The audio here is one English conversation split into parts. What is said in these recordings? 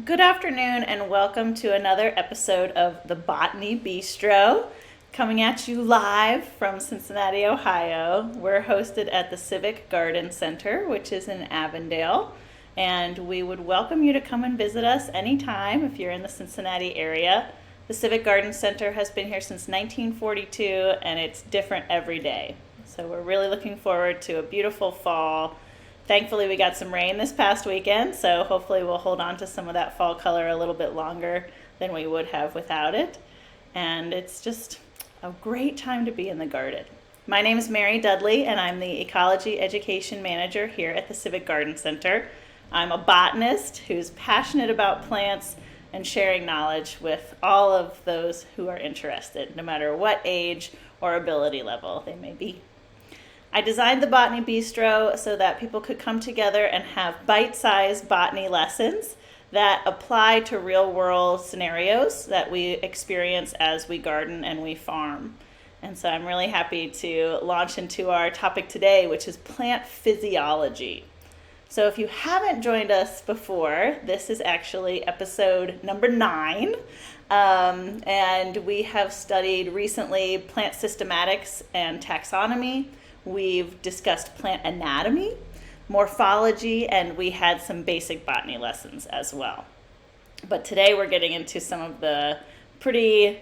Good afternoon and welcome to another episode of the Botany Bistro, coming at you live from Cincinnati, Ohio. We're hosted at the Civic Garden Center, which is in Avondale, and we would welcome you to come and visit us anytime if you're in the Cincinnati area. The Civic Garden Center has been here since 1942 and it's different every day. So we're really looking forward to a beautiful fall. Thankfully, we got some rain this past weekend, so hopefully we'll hold on to some of that fall color a little bit longer than we would have without it. And it's just a great time to be in the garden. My name is Mary Dudley, and I'm the Ecology Education Manager here at the Civic Garden Center. I'm a botanist who's passionate about plants and sharing knowledge with all of those who are interested, no matter what age or ability level they may be. I designed the Botany Bistro so that people could come together and have bite-sized botany lessons that apply to real-world scenarios that we experience as we garden and we farm. And so I'm really happy to launch into our topic today, which is plant physiology. So if you haven't joined us before, this is actually episode number 9. And we have studied recently plant systematics and taxonomy. We've discussed plant anatomy, morphology, and we had some basic botany lessons as well. But today we're getting into some of the pretty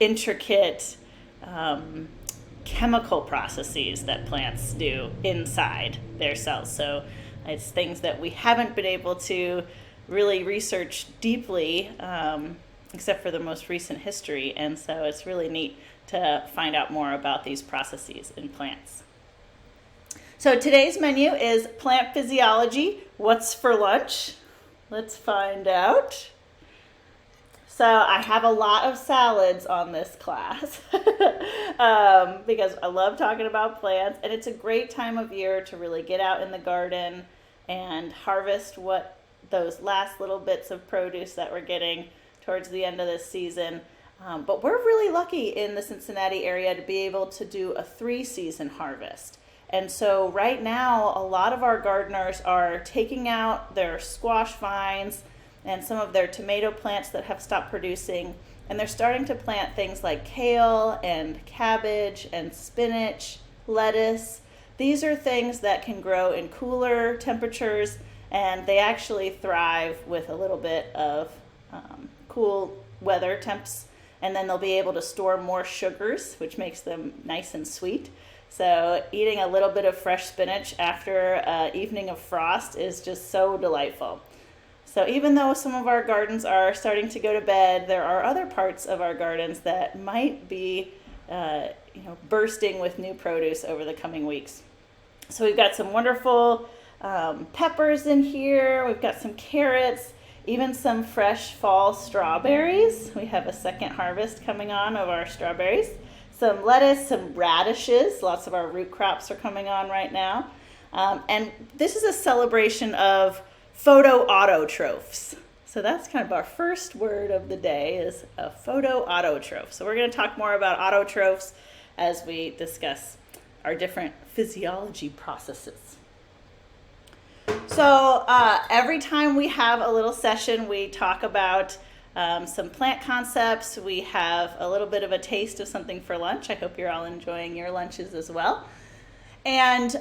intricate chemical processes that plants do inside their cells. So it's things that we haven't been able to really research deeply, except for the most recent history. And so it's really neat to find out more about these processes in plants. So today's menu is plant physiology. What's for lunch? Let's find out. So I have a lot of salads on this class because I love talking about plants, and it's a great time of year to really get out in the garden and harvest what those last little bits of produce that we're getting towards the end of this season. But we're really lucky in the Cincinnati area to be able to do a 3-season harvest. And so right now, a lot of our gardeners are taking out their squash vines and some of their tomato plants that have stopped producing, and they're starting to plant things like kale and cabbage and spinach, lettuce. These are things that can grow in cooler temperatures, and they actually thrive with a little bit of cool weather temps. And then they'll be able to store more sugars, which makes them nice and sweet. So eating a little bit of fresh spinach after an evening of frost is just so delightful. So even though some of our gardens are starting to go to bed, there are other parts of our gardens that might be bursting with new produce over the coming weeks. So we've got some wonderful peppers in here. We've got some carrots. Even some fresh fall strawberries. We have a second harvest coming on of our strawberries. Some lettuce, some radishes. Lots of our root crops are coming on right now. And this is a celebration of photoautotrophs. So that's kind of our first word of the day, is a photoautotroph. So we're going to talk more about autotrophs as we discuss our different physiology processes. So every time we have a little session, we talk about some plant concepts. We have a little bit of a taste of something for lunch. I hope you're all enjoying your lunches as well. And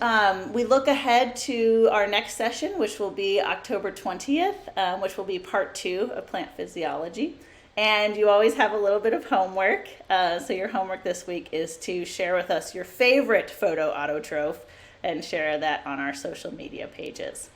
we look ahead to our next session, which will be October 20th, which will be part 2 of plant physiology. And you always have a little bit of homework. So your homework this week is to share with us your favorite photoautotroph and share that on our social media pages.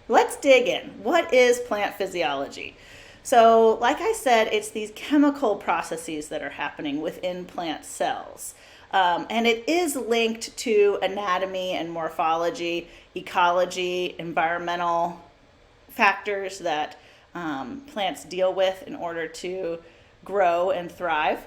Let's dig in. What is plant physiology? So, like I said, it's these chemical processes that are happening within plant cells. And it is linked to anatomy and morphology, ecology, environmental factors that plants deal with in order to grow and thrive.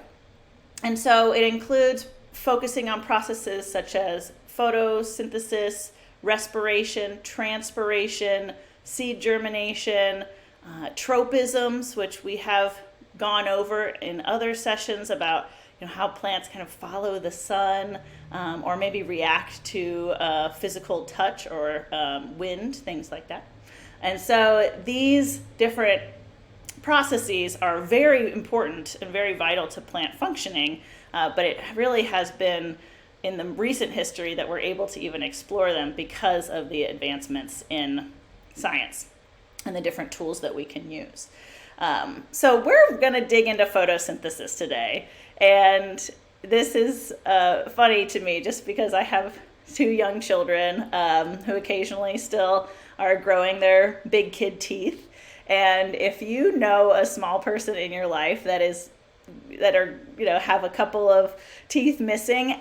And so it includes focusing on processes such as photosynthesis, respiration, transpiration, seed germination, tropisms, which we have gone over in other sessions about how plants kind of follow the sun or maybe react to physical touch or wind, things like that. And so these different processes are very important and very vital to plant functioning, but it really has been in the recent history that we're able to even explore them because of the advancements in science and the different tools that we can use. So we're going to dig into photosynthesis today. And this is funny to me just because I have two young children who occasionally still are growing their big kid teeth. And if you know a small person in your life that have a couple of teeth missing,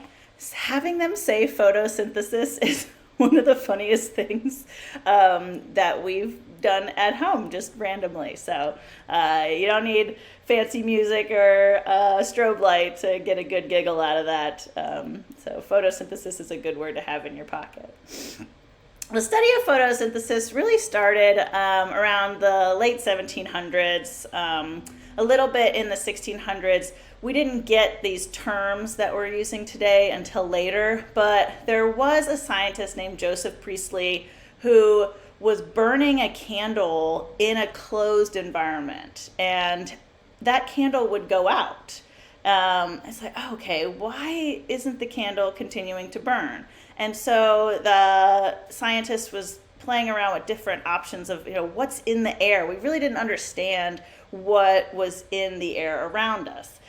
having them say photosynthesis is one of the funniest things that we've done at home just randomly. So you don't need fancy music or strobe light to get a good giggle out of that. So photosynthesis is a good word to have in your pocket. The study of photosynthesis really started around the late 1700s, a little bit in the 1600s. We didn't get these terms that we're using today until later, but there was a scientist named Joseph Priestley who was burning a candle in a closed environment, and that candle would go out. It's like, oh, okay, why isn't the candle continuing to burn? And so the scientist was playing around with different options of, what's in the air. We really didn't understand what was in the air around us.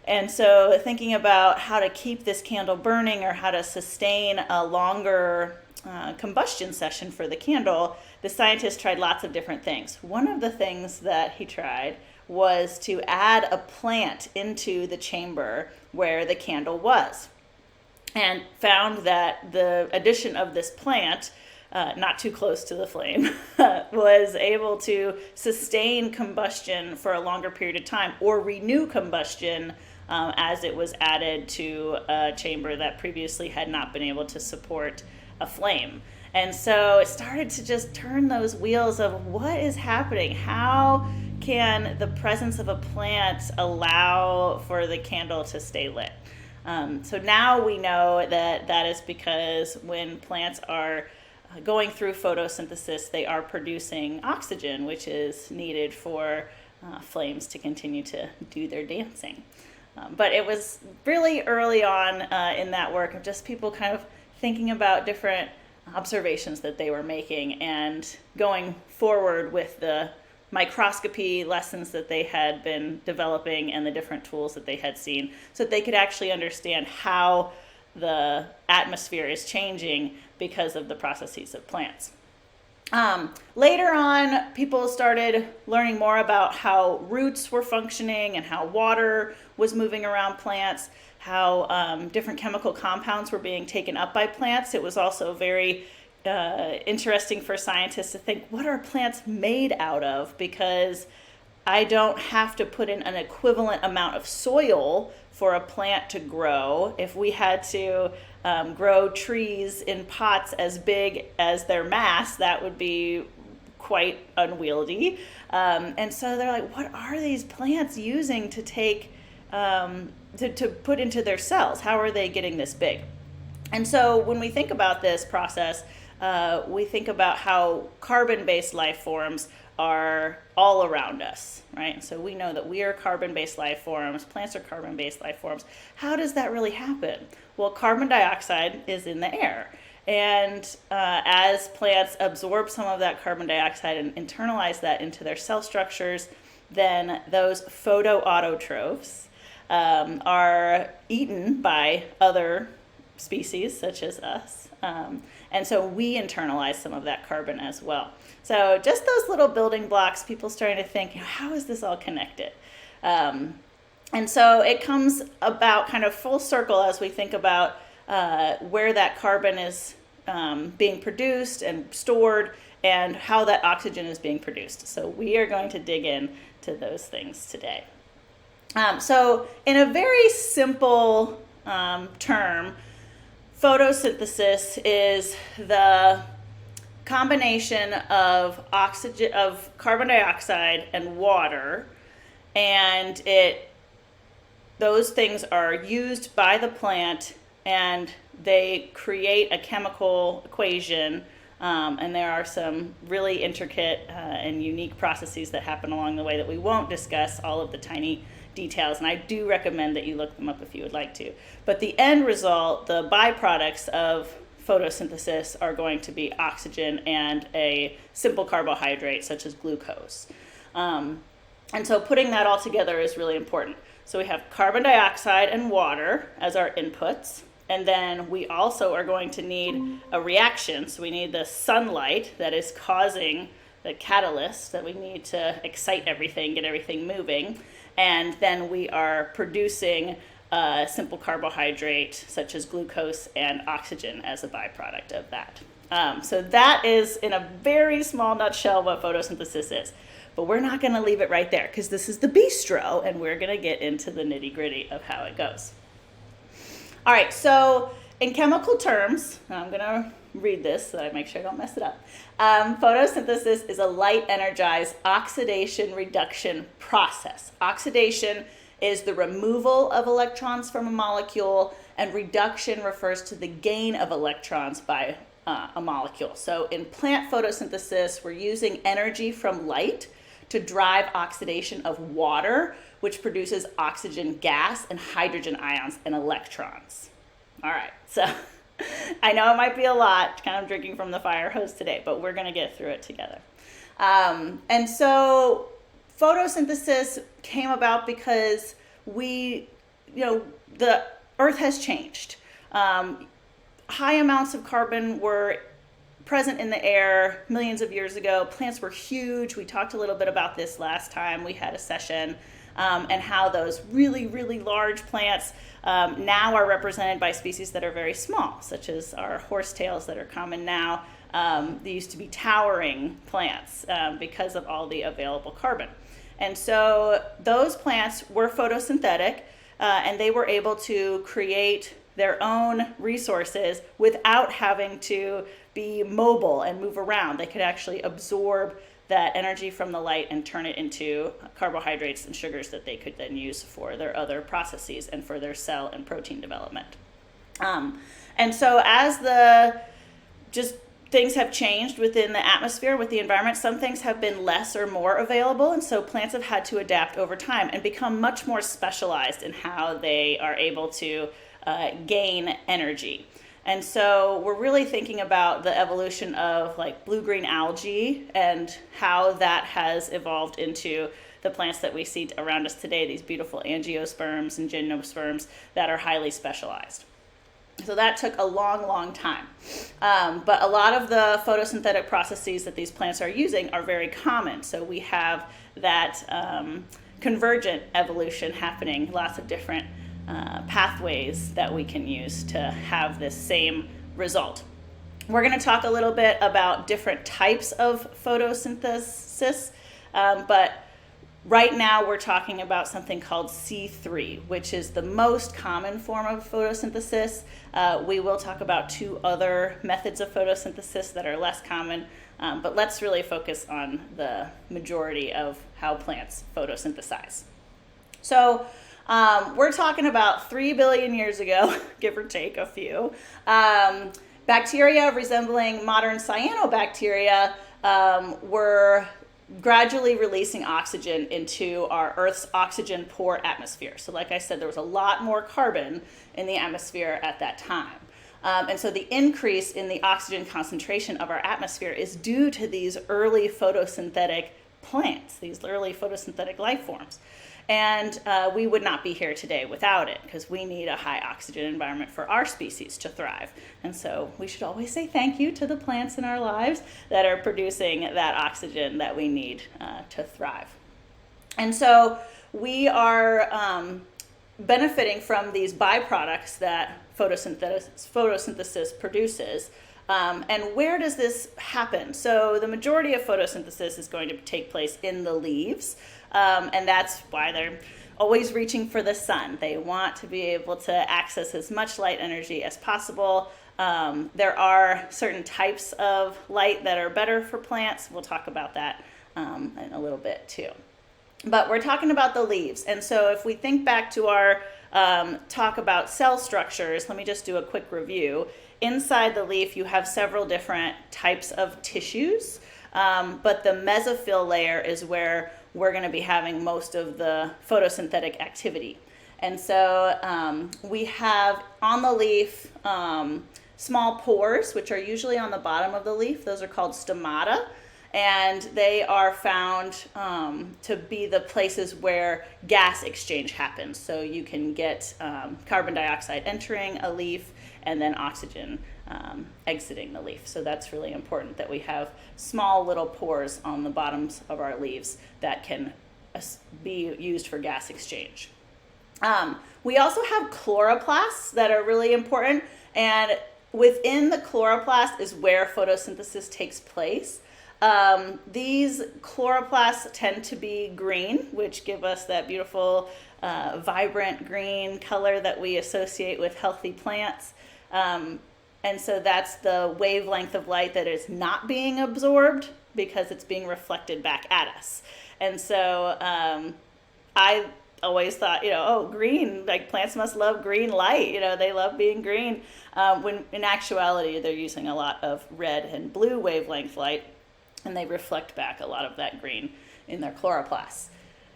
And so thinking about how to keep this candle burning or how to sustain a longer combustion session for the candle, the scientist tried lots of different things. One of the things that he tried was to add a plant into the chamber where the candle was, and found that the addition of this plant, not too close to the flame, was able to sustain combustion for a longer period of time or renew combustion as it was added to a chamber that previously had not been able to support a flame. And so it started to just turn those wheels of what is happening. How can the presence of a plant allow for the candle to stay lit? So now we know that is because when plants are going through photosynthesis, they are producing oxygen, which is needed for flames to continue to do their dancing. But it was really early on in that work of just people kind of thinking about different observations that they were making and going forward with the microscopy lessons that they had been developing and the different tools that they had seen so that they could actually understand how the atmosphere is changing because of the processes of plants. Later on, people started learning more about how roots were functioning and how water was moving around plants, how different chemical compounds were being taken up by plants. It was also very interesting for scientists to think, what are plants made out of? Because I don't have to put in an equivalent amount of soil for a plant to grow. If we had to grow trees in pots as big as their mass, that would be quite unwieldy. And so they're like, what are these plants using to take, to put into their cells? How are they getting this big? And so when we think about this process, we think about how carbon-based life forms are all around us, right? So we know that we are carbon-based life forms, plants are carbon-based life forms. How does that really happen? Well, carbon dioxide is in the air. And as plants absorb some of that carbon dioxide and internalize that into their cell structures, then those photoautotrophs are eaten by other species such as us. And so we internalize some of that carbon as well. So just those little building blocks, people starting to think, how is this all connected? And so it comes about kind of full circle as we think about where that carbon is being produced and stored and how that oxygen is being produced. So we are going to dig in to those things today. So in a very simple term, photosynthesis is the combination of oxygen, of carbon dioxide and water, and those things are used by the plant and they create a chemical equation And there are some really intricate and unique processes that happen along the way that we won't discuss all of the tiny details, and I do recommend that you look them up if you would like to. But the end result, the byproducts of photosynthesis, are going to be oxygen and a simple carbohydrate such as glucose. And so putting that all together is really important. So we have carbon dioxide and water as our inputs, and then we also are going to need a reaction. So we need the sunlight that is causing the catalyst that we need to excite everything, get everything moving. And then we are producing a simple carbohydrate such as glucose and oxygen as a byproduct of that. So that is, in a very small nutshell, what photosynthesis is. But we're not going to leave it right there, because this is the bistro, and we're going to get into the nitty-gritty of how it goes. All right, so in chemical terms, I'm going to read this so that I make sure I don't mess it up. Photosynthesis is a light-energized oxidation reduction process. Oxidation is the removal of electrons from a molecule, and reduction refers to the gain of electrons by a molecule. So in plant photosynthesis, we're using energy from light to drive oxidation of water, which produces oxygen gas and hydrogen ions and electrons. All right, so I know it might be a lot, kind of drinking from the fire hose today, but we're going to get through it together. And so photosynthesis came about because the Earth has changed. High amounts of carbon were present in the air millions of years ago. Plants were huge. We talked a little bit about this last time we had a session, and how those really, really large plants now are represented by species that are very small, such as our horsetails that are common now. They used to be towering plants because of all the available carbon. And so those plants were photosynthetic, and they were able to create their own resources without having to be mobile and move around. They could actually absorb that energy from the light and turn it into carbohydrates and sugars that they could then use for their other processes and for their cell and protein development. And so as things have changed within the atmosphere, with the environment, some things have been less or more available, and so plants have had to adapt over time and become much more specialized in how they are able to gain energy. And so we're really thinking about the evolution of like blue-green algae and how that has evolved into the plants that we see around us today, these beautiful angiosperms and gymnosperms that are highly specialized. So that took a long, long time. But a lot of the photosynthetic processes that these plants are using are very common. So we have that convergent evolution happening, lots of different pathways that we can use to have this same result. We're going to talk a little bit about different types of photosynthesis, but right now we're talking about something called C3, which is the most common form of photosynthesis. We will talk about two other methods of photosynthesis that are less common, but let's really focus on the majority of how plants photosynthesize. So we're talking about 3 billion years ago, give or take a few. Bacteria resembling modern cyanobacteria were gradually releasing oxygen into our Earth's oxygen-poor atmosphere. So like I said, there was a lot more carbon in the atmosphere at that time. And so the increase in the oxygen concentration of our atmosphere is due to these early photosynthetic plants, these early photosynthetic life forms. And we would not be here today without it, because we need a high oxygen environment for our species to thrive. And so we should always say thank you to the plants in our lives that are producing that oxygen that we need to thrive. And so we are benefiting from these byproducts that photosynthesis produces. And where does this happen? So the majority of photosynthesis is going to take place in the leaves. And that's why they're always reaching for the sun. They want to be able to access as much light energy as possible. There are certain types of light that are better for plants. We'll talk about that in a little bit too. But we're talking about the leaves. And so if we think back to our talk about cell structures, let me just do a quick review. inside the leaf you have several different types of tissues, but the mesophyll layer is where we're going to be having most of the photosynthetic activity. And so we have on the leaf small pores, which are usually on the bottom of the leaf. Those are called stomata, and they are found to be the places where gas exchange happens. So you can get carbon dioxide entering a leaf and then oxygen exiting the leaf. So that's really important that we have small little pores on the bottoms of our leaves that can be used for gas exchange. We also have chloroplasts that are really important, and within the chloroplast is where photosynthesis takes place. These chloroplasts tend to be green, which give us that beautiful, vibrant green color that we associate with healthy plants. And so that's the wavelength of light that is not being absorbed because it's being reflected back at us. And so I always thought, oh, green, like plants must love green light. They love being green. When in actuality, they're using a lot of red and blue wavelength light, and they reflect back a lot of that green in their chloroplasts.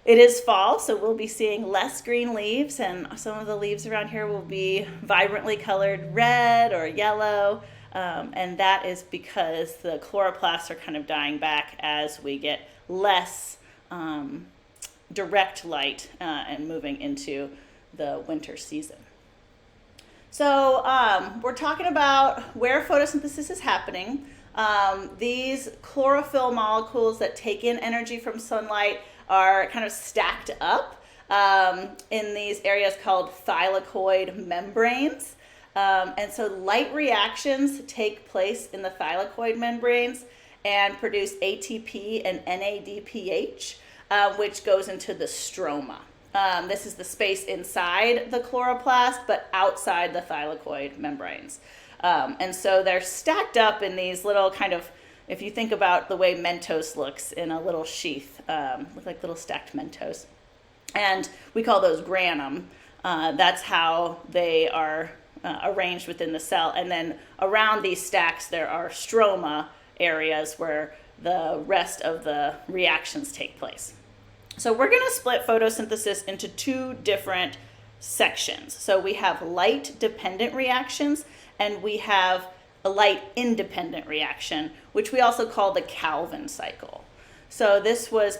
It is fall, so we'll be seeing less green leaves, and some of the leaves around here will be vibrantly colored red or yellow, and that is because the chloroplasts are kind of dying back as we get less direct light and moving into the winter season. So we're talking about where photosynthesis is happening. These chlorophyll molecules that take in energy from sunlight are kind of stacked up in these areas called thylakoid membranes. And so light reactions take place in the thylakoid membranes and produce ATP and NADPH, which goes into the stroma. This is the space inside the chloroplast, but outside the thylakoid membranes. And so they're stacked up in these little kind of, if you think about the way Mentos looks in a little sheath, look like little stacked Mentos. And we call those granum. That's how they are arranged within the cell. And then around these stacks, there are stroma areas where the rest of the reactions take place. So we're going to split photosynthesis into two different sections. So we have light-dependent reactions, and we have a light-independent reaction, which we also call the Calvin cycle. So this was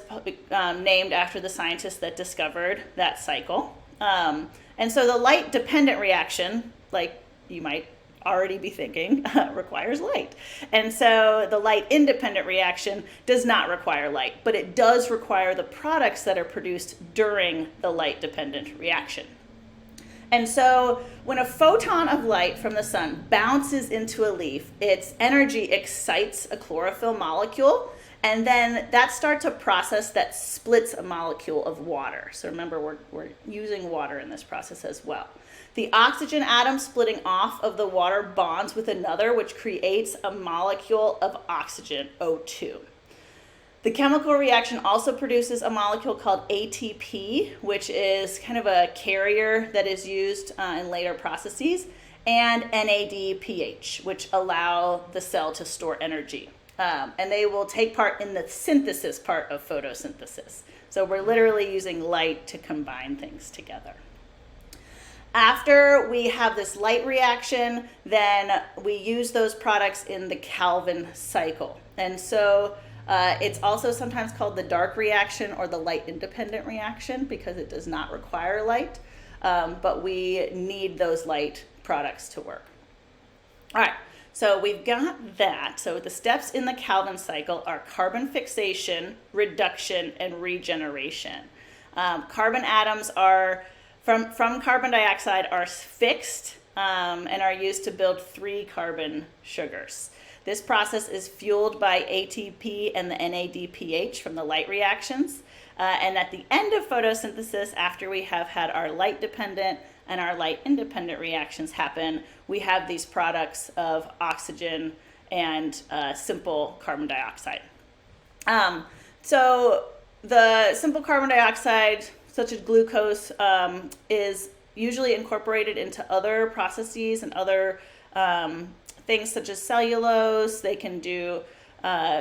named after the scientist that discovered that cycle. And so the light-dependent reaction, like you might already be thinking, requires light. And so the light-independent reaction does not require light, but it does require the products that are produced during the light-dependent reaction. And so when a photon of light from the sun bounces into a leaf, its energy excites a chlorophyll molecule, and then that starts a process that splits a molecule of water. So remember, we're using water in this process as well. The oxygen atom splitting off of the water bonds with another, which creates a molecule of oxygen, O2. The chemical reaction also produces a molecule called ATP, which is kind of a carrier that is used in later processes, and NADPH, which allow the cell to store energy. And they will take part in the synthesis part of photosynthesis. So we're literally using light to combine things together. After we have this light reaction, then we use those products in the Calvin cycle. And so it's also sometimes called the dark reaction or the light-independent reaction because it does not require light, but we need those light products to work. All right, so we've got that. So the steps in the Calvin cycle are carbon fixation, reduction, and regeneration. Carbon atoms are from carbon dioxide are fixed and are used to build 3 carbon sugars. This process is fueled by ATP and the NADPH from the light reactions. And at the end of photosynthesis, after we have had our light-dependent and our light-independent reactions happen, we have these products of oxygen and simple carbon dioxide. So the simple carbon dioxide, such as glucose, is usually incorporated into other processes and other things such as cellulose. They can do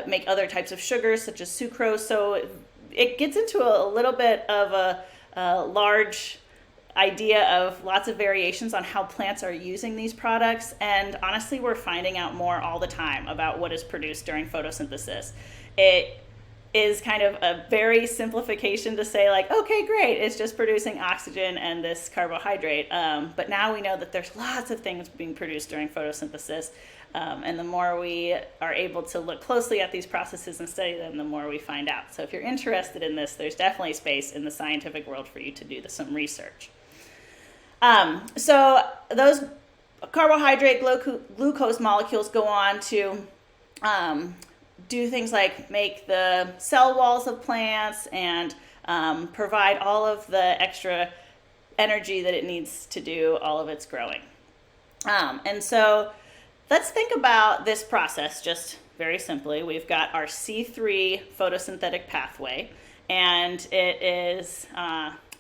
make other types of sugars such as sucrose. So it gets into a little bit of a large idea of lots of variations on how plants are using these products. And honestly, we're finding out more all the time about what is produced during photosynthesis. It is kind of a very simplification to say like, okay, great, it's just producing oxygen and this carbohydrate. But now we know that there's lots of things being produced during photosynthesis. And the more we are able to look closely at these processes and study them, the more we find out. So if you're interested in this, there's definitely space in the scientific world for you to do some research. So those carbohydrate glucose molecules go on to do things like make the cell walls of plants and provide all of the extra energy that it needs to do all of its growing. And so let's think about this process just very simply. We've got our C3 photosynthetic pathway, and it is,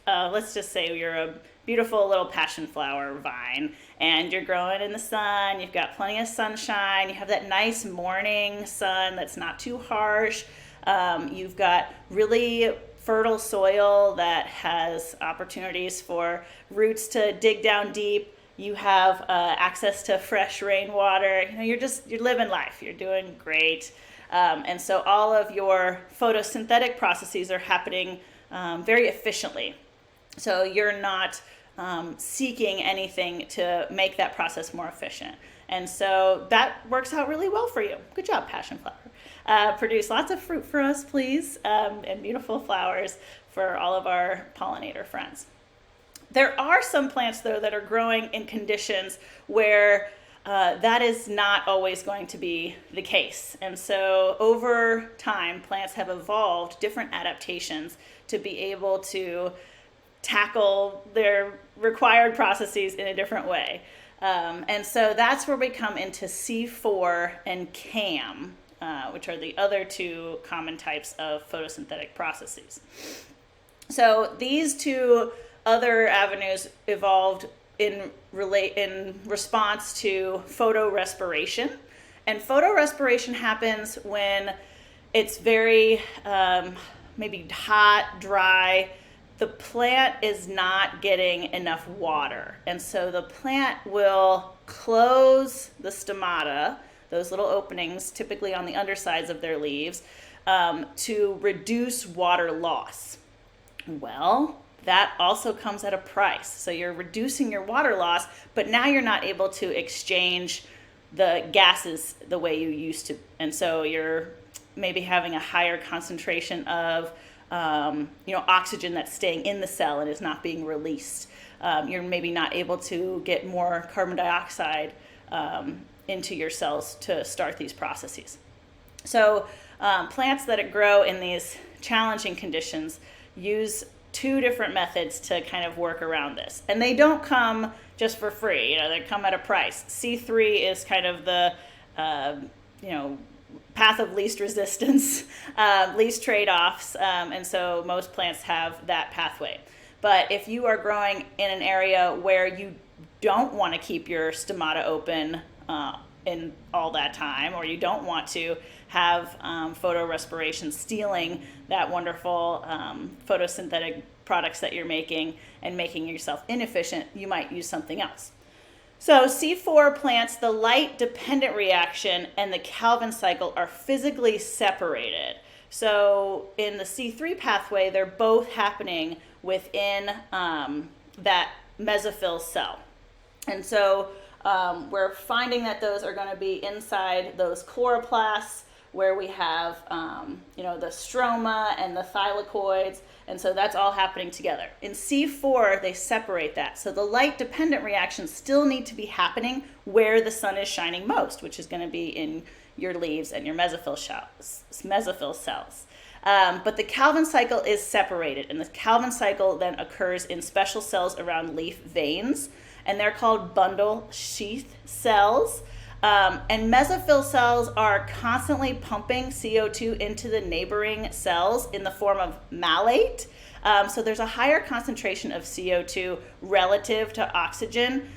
let's just say you're a beautiful little passion flower vine, and you're growing in the sun. You've got plenty of sunshine. You have that nice morning sun that's not too harsh. You've got really fertile soil that has opportunities for roots to dig down deep. You have access to fresh rainwater. You're living life. You're doing great. And so all of your photosynthetic processes are happening very efficiently. So you're not seeking anything to make that process more efficient. And so that works out really well for you. Good job, passion flower. Produce lots of fruit for us, please, and beautiful flowers for all of our pollinator friends. There are some plants, though, that are growing in conditions where that is not always going to be the case. And so over time, plants have evolved different adaptations to be able to tackle their required processes in a different way. And so that's where we come into C4 and CAM, which are the other two common types of photosynthetic processes. So these two other avenues evolved in response to photorespiration. And photorespiration happens when it's very maybe hot, dry. The plant is not getting enough water. And so the plant will close the stomata, those little openings typically on the undersides of their leaves, to reduce water loss. Well, that also comes at a price. So you're reducing your water loss, but now you're not able to exchange the gases the way you used to. And so you're maybe having a higher concentration of oxygen that's staying in the cell and is not being released. You're maybe not able to get more carbon dioxide into your cells to start these processes. So plants that grow in these challenging conditions use two different methods to kind of work around this. And they don't come just for free. They come at a price. C3 is kind of the, path of least resistance, least trade-offs. And so most plants have that pathway. But if you are growing in an area where you don't want to keep your stomata open in all that time, or you don't want to have photorespiration stealing that wonderful photosynthetic products that you're making and making yourself inefficient, you might use something else. So C4 plants, the light-dependent reaction and the Calvin cycle are physically separated. So in the C3 pathway, they're both happening within that mesophyll cell. And so we're finding that those are going to be inside those chloroplasts where we have the stroma and the thylakoids, and so that's all happening together. In C4, they separate that. So the light-dependent reactions still need to be happening where the sun is shining most, which is going to be in your leaves and your mesophyll cells. But the Calvin cycle is separated, and the Calvin cycle then occurs in special cells around leaf veins, and they're called bundle sheath cells. And mesophyll cells are constantly pumping CO2 into the neighboring cells in the form of malate. So there's a higher concentration of CO2 relative to oxygen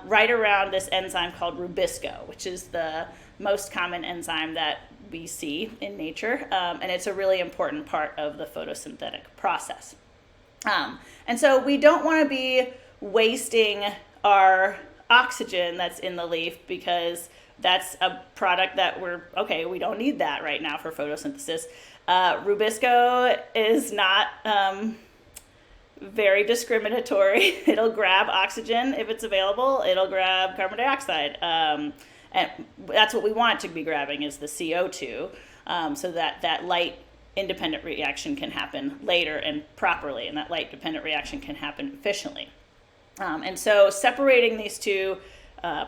right around this enzyme called rubisco, which is the most common enzyme that we see in nature, and it's a really important part of the photosynthetic process. And so we don't want to be wasting our oxygen that's in the leaf, because that's a product that we don't need that right now for photosynthesis. Rubisco is not very discriminatory. It'll grab oxygen if it's available. It'll grab carbon dioxide. And that's what we want it to be grabbing, is the CO2, so that light independent reaction can happen later and properly, and that light dependent reaction can happen efficiently. And so separating these two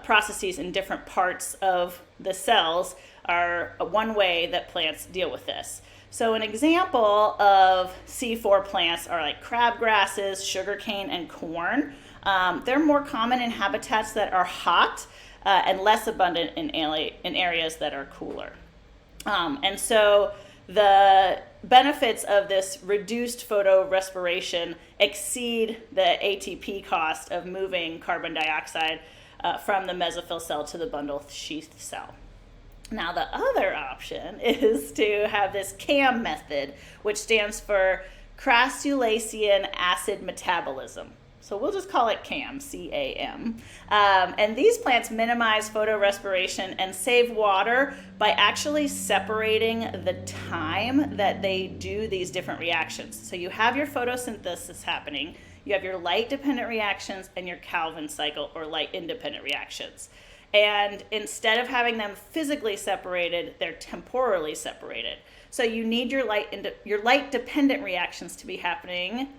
processes in different parts of the cells are one way that plants deal with this. So an example of C4 plants are like crabgrasses, sugarcane, and corn. They're more common in habitats that are hot and less abundant in areas that are cooler. And so the benefits of this reduced photorespiration exceed the ATP cost of moving carbon dioxide from the mesophyll cell to the bundle sheath cell. Now, the other option is to have this CAM method, which stands for crassulacean acid metabolism. So we'll just call it CAM, C-A-M. And these plants minimize photorespiration and save water by actually separating the time that they do these different reactions. So you have your photosynthesis happening, you have your light-dependent reactions, and your Calvin cycle, or light-independent reactions. And instead of having them physically separated, they're temporally separated. So you need your light-dependent reactions to be happening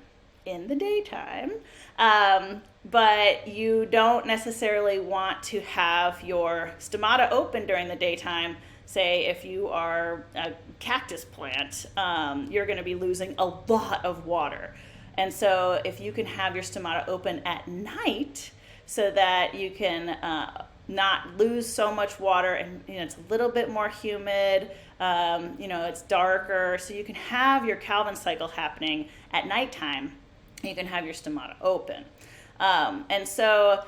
in the daytime, but you don't necessarily want to have your stomata open during the daytime. Say if you are a cactus plant, you're going to be losing a lot of water. And so if you can have your stomata open at night so that you can not lose so much water, and it's a little bit more humid, it's darker, so you can have your Calvin cycle happening at nighttime. You can have your stomata open. And so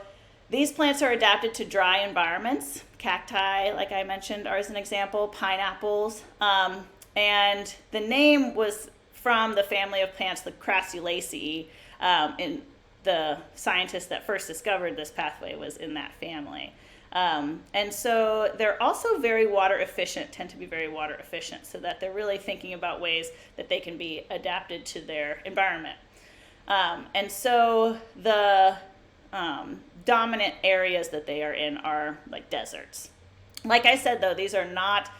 these plants are adapted to dry environments. Cacti, like I mentioned, are as an example, pineapples. And the name was from the family of plants, the Crassulaceae. And the scientist that first discovered this pathway was in that family. And so they're also very water efficient, tend to be very water efficient, so that they're really thinking about ways that they can be adapted to their environment. And so the dominant areas that they are in are like deserts. Like I said, though, these are not,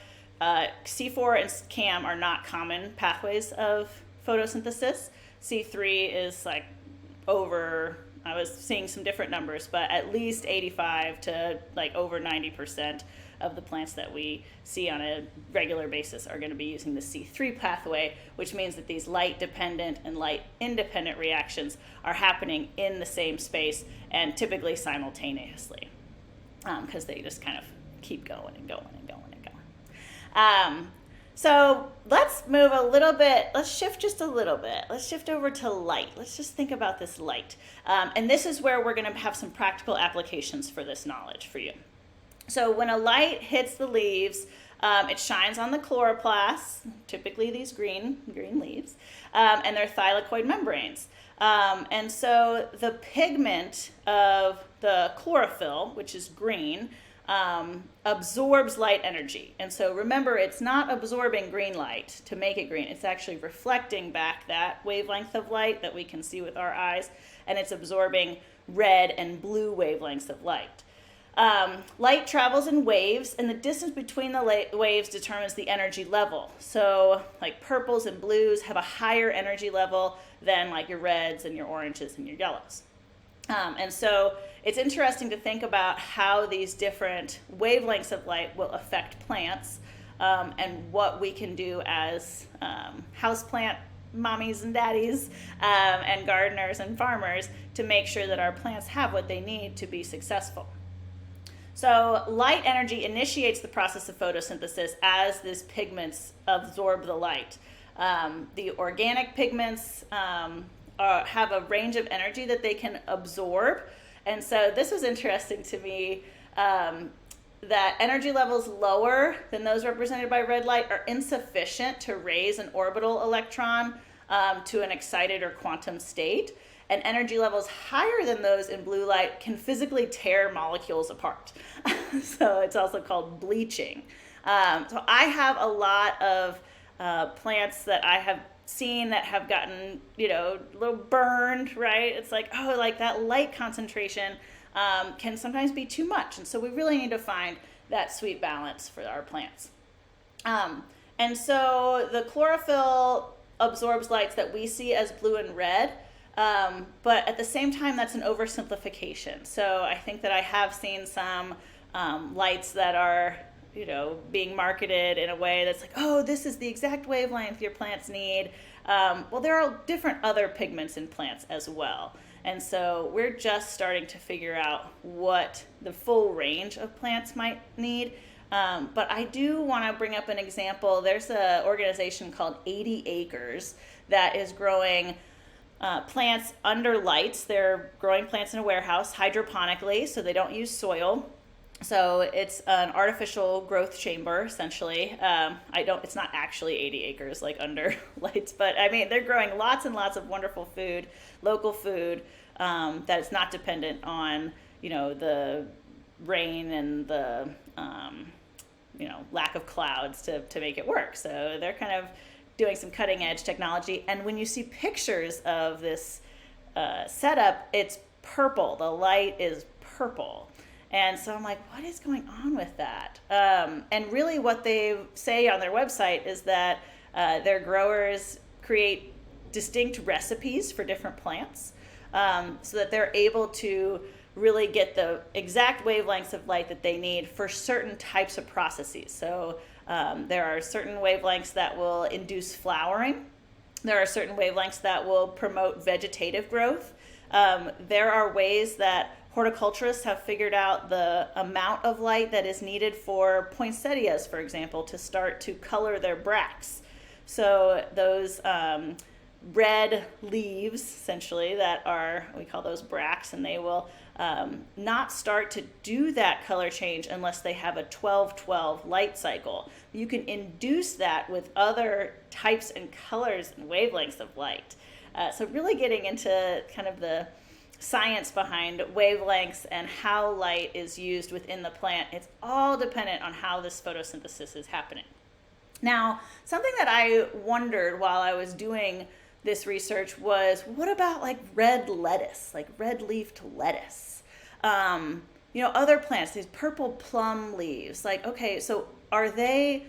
C4 and CAM are not common pathways of photosynthesis. C3 is like I was seeing some different numbers, but at least 85 to like over 90% of the plants that we see on a regular basis are going to be using the C3 pathway, which means that these light-dependent and light-independent reactions are happening in the same space and typically simultaneously, because they just kind of keep going and going and going and going. So let's move a little bit, let's shift just a little bit. Let's shift over to light. Let's just think about this light. And this is where we're going to have some practical applications for this knowledge for you. So when a light hits the leaves, it shines on the chloroplasts, typically these green leaves, and their thylakoid membranes. And so the pigment of the chlorophyll, which is green, absorbs light energy. And so remember, it's not absorbing green light to make it green. It's actually reflecting back that wavelength of light that we can see with our eyes, and it's absorbing red and blue wavelengths of light. Light travels in waves, and the distance between the waves determines the energy level. So like purples and blues have a higher energy level than like your reds and your oranges and your yellows. And so it's interesting to think about how these different wavelengths of light will affect plants, and what we can do as houseplant mommies and daddies, and gardeners and farmers to make sure that our plants have what they need to be successful. So light energy initiates the process of photosynthesis as these pigments absorb the light. The organic pigments have a range of energy that they can absorb, And so this was interesting to me, that energy levels lower than those represented by red light are insufficient to raise an orbital electron to an excited or quantum state. And energy levels higher than those in blue light can physically tear molecules apart. So it's also called bleaching. So I have a lot of plants that I have seen that have gotten, a little burned, right? It's like, oh, like that light concentration can sometimes be too much. And so we really need to find that sweet balance for our plants. And so the chlorophyll absorbs lights that we see as blue and red, but at the same time, that's an oversimplification. So I think that I have seen some lights that are, being marketed in a way that's like, oh, this is the exact wavelength your plants need. Well, there are different other pigments in plants as well. And so we're just starting to figure out what the full range of plants might need. But I do want to bring up an example. There's an organization called 80 Acres that is growing plants under lights. They're growing plants in a warehouse hydroponically, so they don't use soil. So it's an artificial growth chamber, essentially. It's not actually 80 acres like under lights, but I mean, they're growing lots and lots of wonderful food, local food, that is not dependent on, the rain and the, lack of clouds to make it work. So they're kind of doing some cutting edge technology. And when you see pictures of this setup, it's purple. The light is purple. And so I'm like, what is going on with that? And really what they say on their website is that their growers create distinct recipes for different plants, so that they're able to really get the exact wavelengths of light that they need for certain types of processes. So there are certain wavelengths that will induce flowering. There are certain wavelengths that will promote vegetative growth. There are ways that horticulturists have figured out the amount of light that is needed for poinsettias, for example, to start to color their bracts. So those red leaves, essentially, we call those bracts, and they will not start to do that color change unless they have a 12-12 light cycle. You can induce that with other types and colors and wavelengths of light. So really getting into kind of the science behind wavelengths and how light is used within the plant. It's all dependent on how this photosynthesis is happening. Now, something that I wondered while I was doing this research was, what about like red lettuce, like red-leafed lettuce? Other plants, these purple plum leaves, like, okay, so they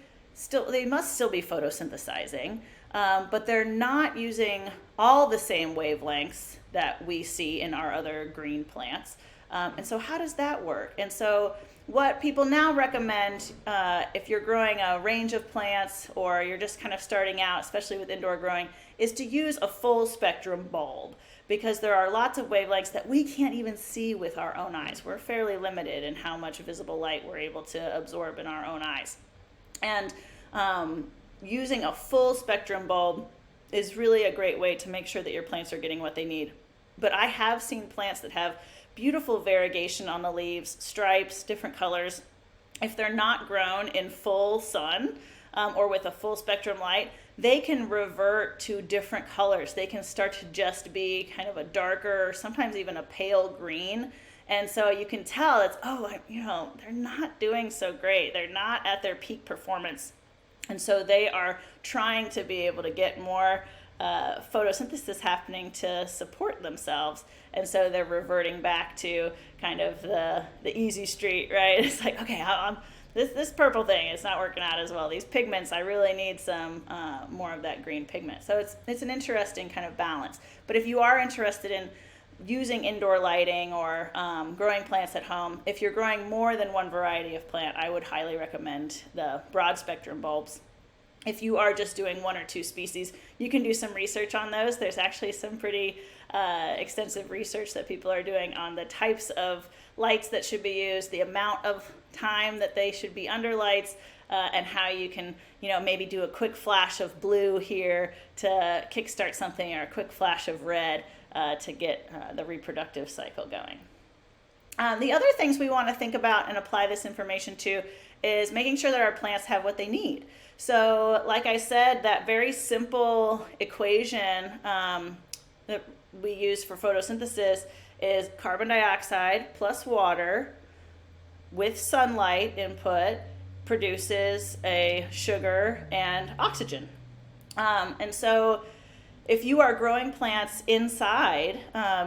must still be photosynthesizing, but they're not using all the same wavelengths that we see in our other green plants. And so how does that work? And so what people now recommend, if you're growing a range of plants or you're just kind of starting out, especially with indoor growing, is to use a full spectrum bulb, because there are lots of wavelengths that we can't even see with our own eyes. We're fairly limited in how much visible light we're able to absorb in our own eyes. And using a full spectrum bulb is really a great way to make sure that your plants are getting what they need. But I have seen plants that have beautiful variegation on the leaves, stripes, different colors. If they're not grown in full sun or with a full spectrum light, they can revert to different colors. They can start to just be kind of a darker, sometimes even a pale green. And so you can tell it's, they're not doing so great. They're not at their peak performance. And so they are trying to be able to get more photosynthesis happening to support themselves. And so they're reverting back to kind of the easy street, right? It's like, okay, this purple thing is not working out as well. These pigments, I really need some more of that green pigment. So it's an interesting kind of balance. But if you are interested in using indoor lighting or growing plants at home, if you're growing more than one variety of plant, I would highly recommend the broad spectrum bulbs. If you are just doing one or two species, you can do some research on those. There's actually some pretty extensive research that people are doing on the types of lights that should be used, the amount of time that they should be under lights, and how you can, maybe do a quick flash of blue here to kickstart something, or a quick flash of red to get the reproductive cycle going. The other things we want to think about and apply this information to is making sure that our plants have what they need. So, like I said, that very simple equation that we use for photosynthesis is carbon dioxide plus water with sunlight input produces a sugar and oxygen. And so if you are growing plants inside,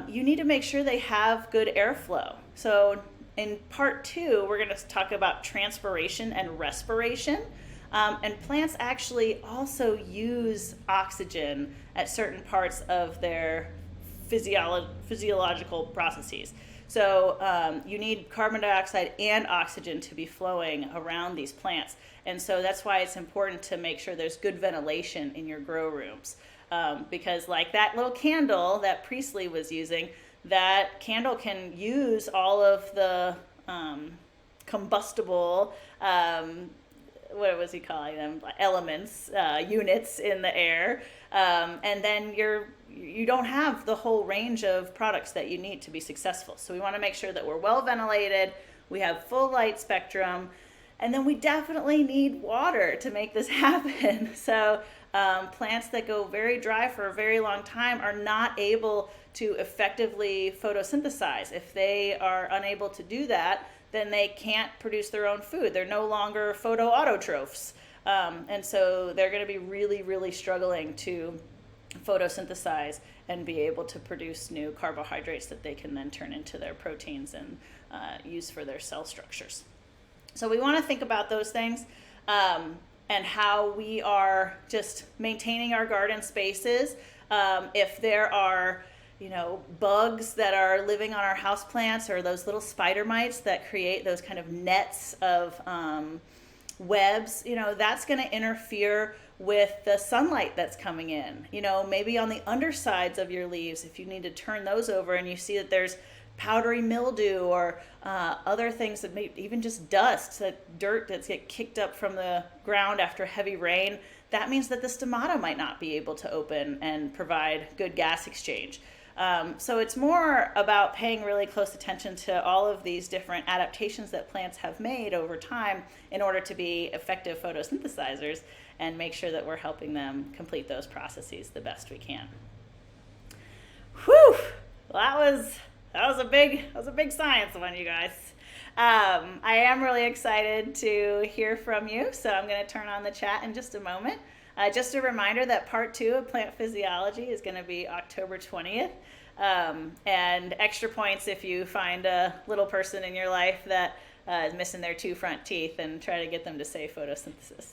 you need to make sure they have good airflow. So in part 2, we're going to talk about transpiration and respiration. And plants actually also use oxygen at certain parts of their physiological processes. So you need carbon dioxide and oxygen to be flowing around these plants. And so that's why it's important to make sure there's good ventilation in your grow rooms. Because like that little candle that Priestley was using, that candle can use all of the combustible, what was he calling them? Elements, units in the air. And then you don't have the whole range of products that you need to be successful. So we want to make sure that we're well ventilated, we have full light spectrum, and then we definitely need water to make this happen. So plants that go very dry for a very long time are not able to effectively photosynthesize. If they are unable to do that, then they can't produce their own food. They're no longer photoautotrophs. And so they're going to be really, really struggling to photosynthesize and be able to produce new carbohydrates that they can then turn into their proteins and use for their cell structures. So we want to think about those things and how we are just maintaining our garden spaces. If there are bugs that are living on our houseplants, or those little spider mites that create those kind of nets of webs, that's going to interfere with the sunlight that's coming in. Maybe on the undersides of your leaves, if you need to turn those over and you see that there's powdery mildew or other things that may even just dust, that dirt that's get kicked up from the ground after heavy rain, that means that the stomata might not be able to open and provide good gas exchange. So it's more about paying really close attention to all of these different adaptations that plants have made over time in order to be effective photosynthesizers, and make sure that we're helping them complete those processes the best we can. Whew! Well, that was a big science one, you guys. I am really excited to hear from you, so I'm going to turn on the chat in just a moment. Just a reminder that part 2 of plant physiology is going to be October 20th. And extra points if you find a little person in your life that is missing their 2 front teeth and try to get them to say photosynthesis.